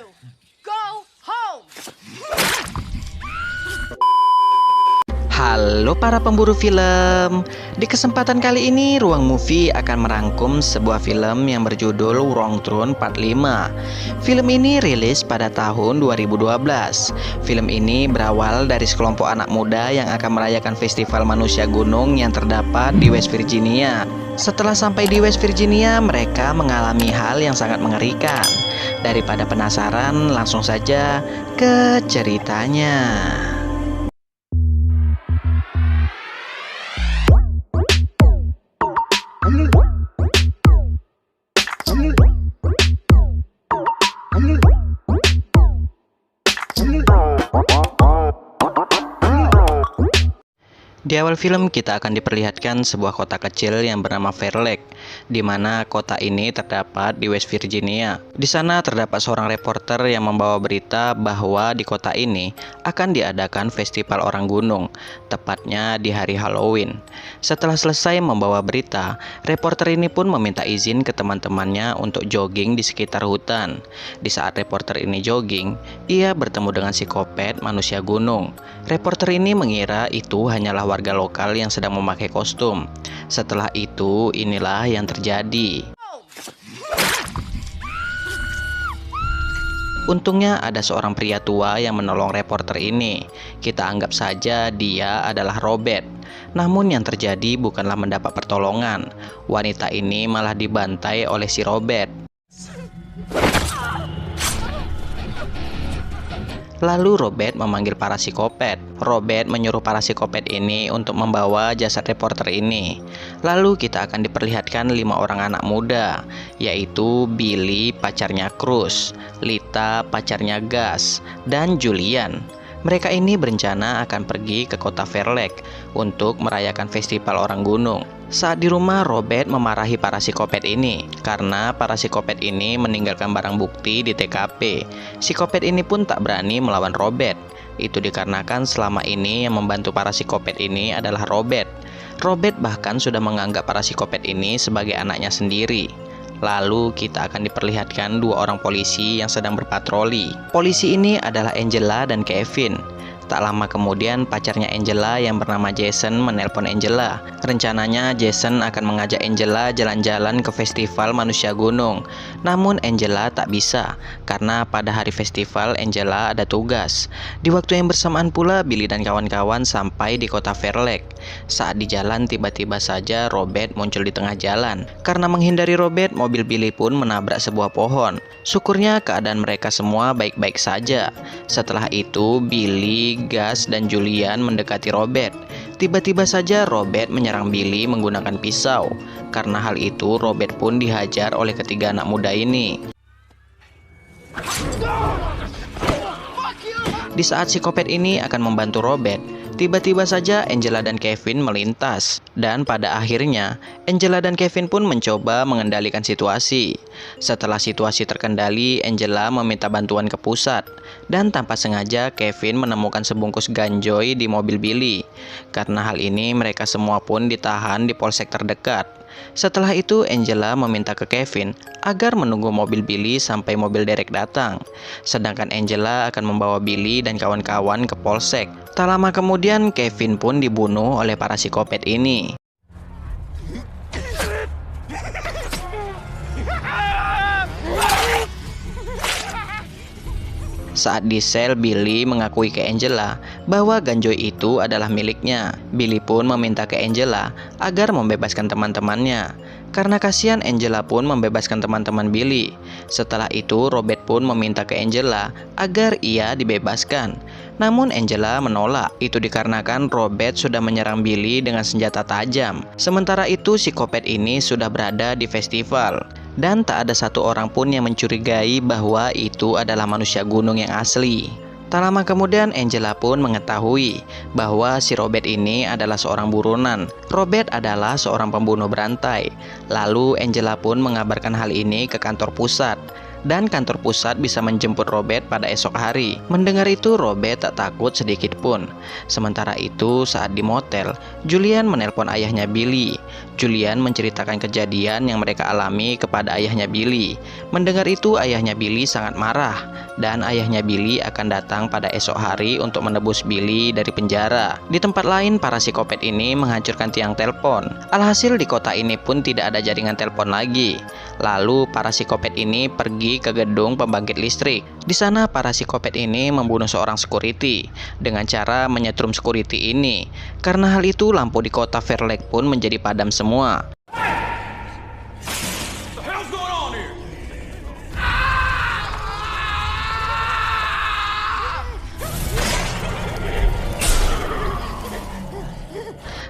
you. Go home. Halo para pemburu film. Di kesempatan kali ini Ruang Movie akan merangkum sebuah film yang berjudul Wrong Turn Part 5. Film ini rilis pada tahun 2012. Film ini berawal dari sekelompok anak muda yang akan merayakan festival manusia gunung yang terdapat di West Virginia. Setelah sampai di West Virginia, mereka mengalami hal yang sangat mengerikan. Daripada penasaran, langsung saja ke ceritanya. Di awal film kita akan diperlihatkan sebuah kota kecil yang bernama Fair Lake, di mana kota ini terdapat di West Virginia. Di sana terdapat seorang reporter yang membawa berita bahwa di kota ini akan diadakan festival orang gunung, tepatnya di hari Halloween. Setelah selesai membawa berita, reporter ini pun meminta izin ke teman-temannya untuk jogging di sekitar hutan. Di saat reporter ini jogging, ia bertemu dengan psikopat manusia gunung. Reporter ini mengira itu hanyalah warga lokal yang sedang memakai kostum. Setelah itu, inilah yang terjadi. Untungnya ada seorang pria tua yang menolong reporter ini. Kita anggap saja dia adalah Robert. Namun yang terjadi bukanlah mendapat pertolongan. Wanita ini malah dibantai oleh si Robert. Lalu Robert memanggil para psikopat. Robert menyuruh para psikopat ini untuk membawa jasad reporter ini. Lalu kita akan diperlihatkan 5 orang anak muda, yaitu Billy pacarnya Cruz, Lita pacarnya Gus, dan Julian. Mereka ini berencana akan pergi ke kota Fair Lake untuk merayakan festival orang gunung. Saat di rumah, Robert memarahi para psikopat ini karena para psikopat ini meninggalkan barang bukti di TKP. Psikopat ini pun tak berani melawan Robert. Itu dikarenakan selama ini yang membantu para psikopat ini adalah Robert. Robert bahkan sudah menganggap para psikopat ini sebagai anaknya sendiri. Lalu kita akan diperlihatkan 2 orang polisi yang sedang berpatroli. Polisi ini adalah Angela dan Kevin. Tak lama kemudian pacarnya Angela yang bernama Jason menelpon Angela. Rencananya Jason akan mengajak Angela jalan-jalan ke festival manusia gunung. Namun Angela tak bisa karena pada hari festival Angela ada tugas. Di waktu yang bersamaan pula Billy dan kawan-kawan sampai di kota Fair Lake. Saat di jalan tiba-tiba saja Robert muncul di tengah jalan. Karena menghindari Robert, mobil Billy pun menabrak sebuah pohon. Syukurnya keadaan mereka semua baik-baik saja. Setelah itu Billy, Gus, dan Julian mendekati Robert. Tiba-tiba saja Robert menyerang Billy menggunakan pisau. Karena hal itu Robert pun dihajar oleh ketiga anak muda ini. Di saat psikopat ini akan membantu Robert, tiba-tiba saja Angela dan Kevin melintas. Dan pada akhirnya Angela dan Kevin pun mencoba mengendalikan situasi. Setelah situasi terkendali, Angela meminta bantuan ke pusat. Dan tanpa sengaja Kevin menemukan sebungkus ganjoy di mobil Billy. Karena hal ini mereka semua pun ditahan di polsek terdekat. Setelah itu Angela meminta ke Kevin agar menunggu mobil Billy sampai mobil derek datang. Sedangkan Angela akan membawa Billy dan kawan-kawan ke polsek. Tak lama kemudian Kevin pun dibunuh oleh para psikopat ini. Saat di sel, Billy mengakui ke Angela bahwa ganjoy itu adalah miliknya. Billy pun meminta ke Angela agar membebaskan teman-temannya. Karena kasihan, Angela pun membebaskan teman-teman Billy. Setelah itu Robert pun meminta ke Angela agar ia dibebaskan. Namun Angela menolak. Itu dikarenakan Robert sudah menyerang Billy dengan senjata tajam. Sementara itu psikopat ini sudah berada di festival. Dan tak ada satu orang pun yang mencurigai bahwa itu adalah manusia gunung yang asli. Tak lama kemudian Angela pun mengetahui bahwa si Robert ini adalah seorang buronan. Robert adalah seorang pembunuh berantai. Lalu Angela pun mengabarkan hal ini ke kantor pusat. dan kantor pusat bisa menjemput Robert pada esok hari. Mendengar itu, Robert tak takut sedikit pun. Sementara itu, saat di motel, Julian menelpon ayahnya Billy. Julian menceritakan kejadian yang mereka alami kepada ayahnya Billy. Mendengar itu, ayahnya Billy sangat marah, dan ayahnya Billy akan datang pada esok hari untuk menebus Billy dari penjara. Di tempat lain, para psikopat ini menghancurkan tiang telepon. Alhasil di kota ini pun tidak ada jaringan telepon lagi. Lalu para psikopat ini pergi ke gedung pembangkit listrik. Di sana para psikopat ini membunuh seorang security dengan cara menyetrum security ini. Karena hal itu, lampu di kota Fair Lake pun menjadi padam semua.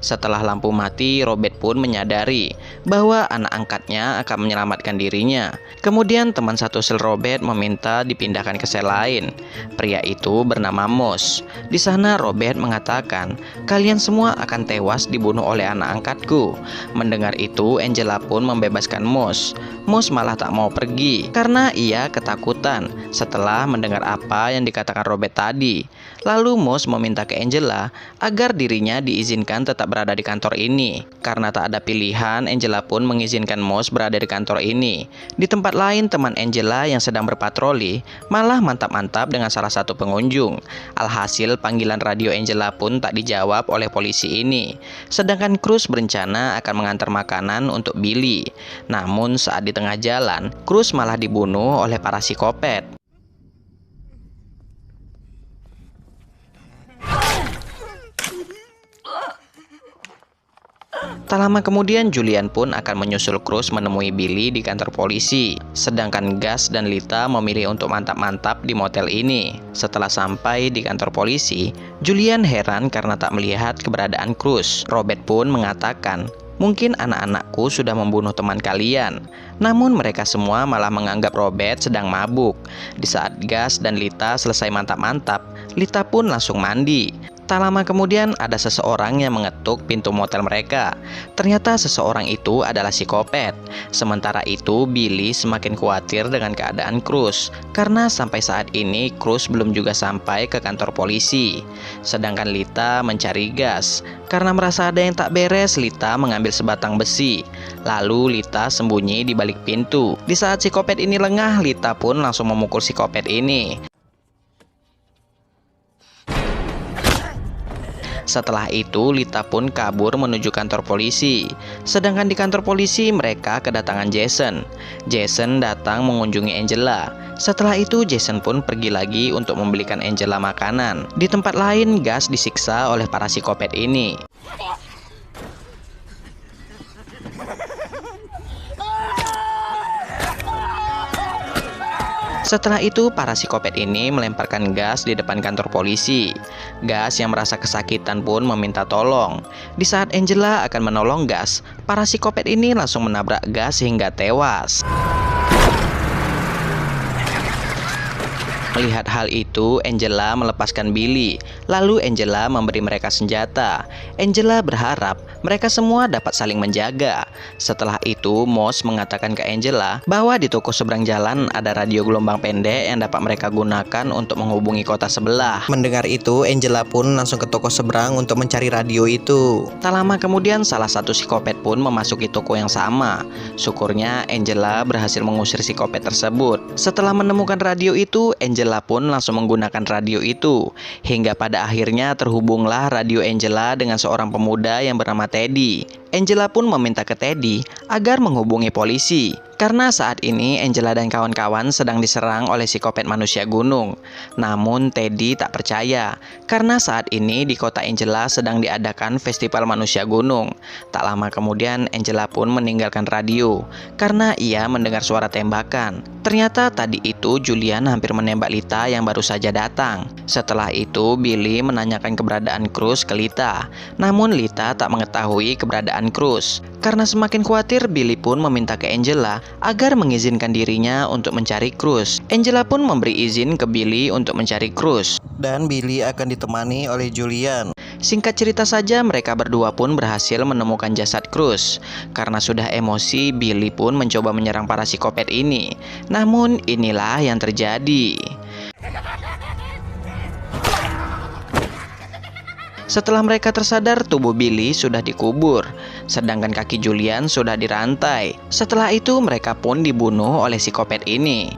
Setelah lampu mati, Robert pun menyadari bahwa anak angkatnya akan menyelamatkan dirinya. Kemudian teman satu sel Robert meminta dipindahkan ke sel lain. Pria itu bernama Moss. Di sana Robert mengatakan, "Kalian semua akan tewas dibunuh oleh anak angkatku." Mendengar itu, Angela pun membebaskan Moss. Moss malah tak mau pergi karena ia ketakutan setelah mendengar apa yang dikatakan Robert tadi. Lalu Moss meminta ke Angela agar dirinya diizinkan tetap berada di kantor ini. Karena tak ada pilihan, Angela pun mengizinkan Moss berada di kantor ini. Di tempat lain, teman Angela yang sedang berpatroli malah mantap-mantap dengan salah satu pengunjung. Alhasil panggilan radio Angela pun tak dijawab oleh polisi ini. Sedangkan Cruz berencana akan mengantar makanan untuk Billy. Namun saat di tengah jalan, Cruz malah dibunuh oleh para psikopat. Tak lama kemudian, Julian pun akan menyusul Cruz menemui Billy di kantor polisi. Sedangkan Gus dan Lita memilih untuk mantap-mantap di motel ini. Setelah sampai di kantor polisi, Julian heran karena tak melihat keberadaan Cruz. Robert pun mengatakan, "Mungkin anak-anakku sudah membunuh teman kalian." Namun mereka semua malah menganggap Robert sedang mabuk. Di saat Gus dan Lita selesai mantap-mantap, Lita pun langsung mandi. Tak lama kemudian ada seseorang yang mengetuk pintu motel mereka. Ternyata seseorang itu adalah psikopat. Sementara itu, Billy semakin khawatir dengan keadaan Cruz karena sampai saat ini Cruz belum juga sampai ke kantor polisi. Sedangkan Lita mencari Gus. Karena merasa ada yang tak beres, Lita mengambil sebatang besi. Lalu Lita sembunyi di balik pintu. Di saat psikopat ini lengah, Lita pun langsung memukul psikopat ini. Setelah itu, Lita pun kabur menuju kantor polisi. Sedangkan di kantor polisi, mereka kedatangan Jason. Jason datang mengunjungi Angela. Setelah itu, Jason pun pergi lagi untuk membelikan Angela makanan. Di tempat lain, Gus disiksa oleh para psikopat ini. Setelah itu, para psikopat ini melemparkan Gus di depan kantor polisi. Gus yang merasa kesakitan pun meminta tolong. Di saat Angela akan menolong Gus, para psikopat ini langsung menabrak Gus hingga tewas. Melihat hal itu, Angela melepaskan Billy. Lalu Angela memberi mereka senjata. Angela berharap mereka semua dapat saling menjaga. Setelah itu, Moss mengatakan ke Angela bahwa di toko seberang jalan ada radio gelombang pendek yang dapat mereka gunakan untuk menghubungi kota sebelah. Mendengar itu, Angela pun langsung ke toko seberang untuk mencari radio itu. Tak lama kemudian, salah satu psikopat pun memasuki toko yang sama. Syukurnya, Angela berhasil mengusir psikopat tersebut. Setelah menemukan radio itu, Angela pun langsung menggunakan radio itu. Hingga pada akhirnya terhubunglah radio Angela dengan seorang pemuda yang bernama Teddy. Angela pun meminta ke Teddy agar menghubungi polisi. Karena saat ini Angela dan kawan-kawan sedang diserang oleh psikopat manusia gunung. Namun Teddy tak percaya, karena saat ini di kota Angela sedang diadakan festival manusia gunung. Tak lama kemudian Angela pun meninggalkan radio, karena ia mendengar suara tembakan. Ternyata tadi itu Julian hampir menembak Lita yang baru saja datang. Setelah itu Billy menanyakan keberadaan Cruz ke Lita. Namun Lita tak mengetahui keberadaan Cruz. Karena semakin khawatir, Billy pun meminta ke Angela agar mengizinkan dirinya untuk mencari Cruz. Angela pun memberi izin ke Billy untuk mencari Cruz. Dan Billy akan ditemani oleh Julian. Singkat cerita saja, mereka berdua pun berhasil menemukan jasad Cruz. Karena sudah emosi, Billy pun mencoba menyerang para psikopat ini. Namun inilah yang terjadi. Setelah mereka tersadar, tubuh Billy sudah dikubur, sedangkan kaki Julian sudah dirantai. Setelah itu mereka pun dibunuh oleh psikopat ini.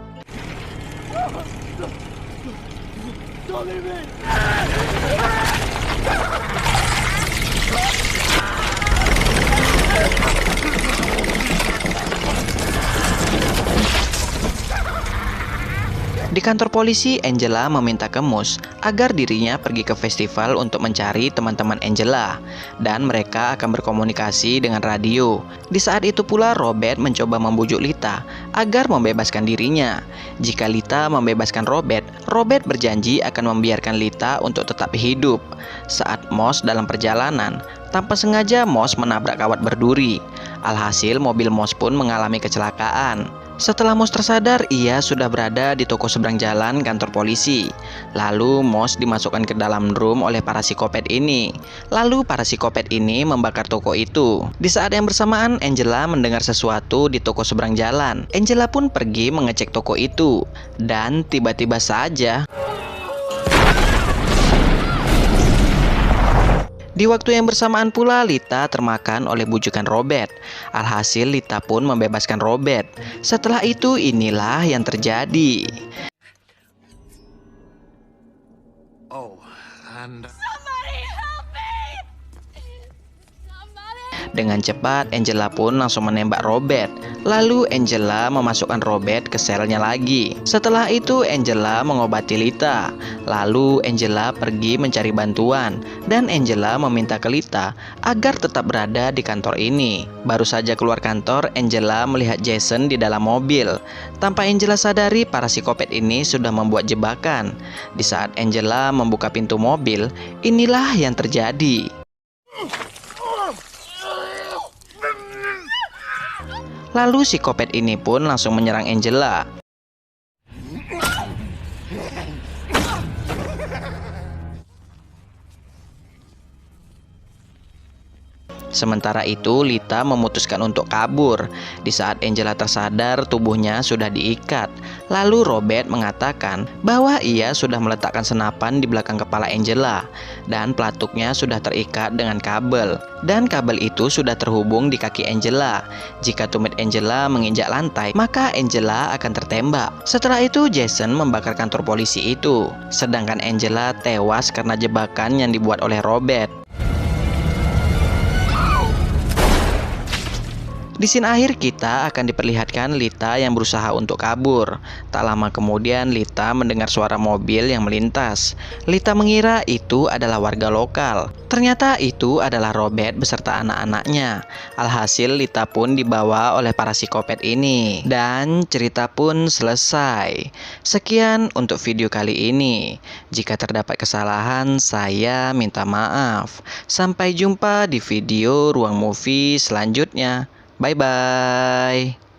Di kantor polisi, Angela meminta ke Moose agar dirinya pergi ke festival untuk mencari teman-teman Angela, dan mereka akan berkomunikasi dengan radio. Di saat itu pula, Robert mencoba membujuk Lita agar membebaskan dirinya. Jika Lita membebaskan Robert, Robert berjanji akan membiarkan Lita untuk tetap hidup. Saat Moose dalam perjalanan, tanpa sengaja Moose menabrak kawat berduri. Alhasil, mobil Moose pun mengalami kecelakaan. Setelah Moose tersadar, ia sudah berada di toko seberang jalan kantor polisi. Lalu Moose dimasukkan ke dalam room oleh para psikopat ini. Lalu para psikopat ini membakar toko itu. Di saat yang bersamaan, Angela mendengar sesuatu di toko seberang jalan. Angela pun pergi mengecek toko itu. Dan tiba-tiba saja, di waktu yang bersamaan pula, Lita termakan oleh bujukan Robert. Alhasil, Lita pun membebaskan Robert. Setelah itu, inilah yang terjadi. Somebody help me! Somebody! Dengan cepat, Angela pun langsung menembak Robert. Lalu Angela memasukkan Robert ke selnya lagi. Setelah itu, Angela mengobati Lita. Lalu Angela pergi mencari bantuan, dan Angela meminta ke Lita agar tetap berada di kantor ini. Baru saja keluar kantor, Angela melihat Jason di dalam mobil. Tanpa Angela sadari, para psikopat ini sudah membuat jebakan. Di saat Angela membuka pintu mobil, inilah yang terjadi. Lalu psikopat ini pun langsung menyerang Angela. Sementara itu, Lita memutuskan untuk kabur. Di saat Angela tersadar, tubuhnya sudah diikat. Lalu Robert mengatakan bahwa ia sudah meletakkan senapan di belakang kepala Angela, dan pelatuknya sudah terikat dengan kabel. Dan kabel itu sudah terhubung di kaki Angela. Jika tumit Angela menginjak lantai, maka Angela akan tertembak. Setelah itu, Jason membakar kantor polisi itu. Sedangkan Angela tewas karena jebakan yang dibuat oleh Robert. Di scene akhir kita akan diperlihatkan Lita yang berusaha untuk kabur. Tak lama kemudian Lita mendengar suara mobil yang melintas. Lita mengira itu adalah warga lokal. Ternyata itu adalah Robert beserta anak-anaknya. Alhasil Lita pun dibawa oleh para psikopat ini. Dan cerita pun selesai. Sekian untuk video kali ini. Jika terdapat kesalahan, saya minta maaf. Sampai jumpa di video Ruang Movie selanjutnya. Bye-bye.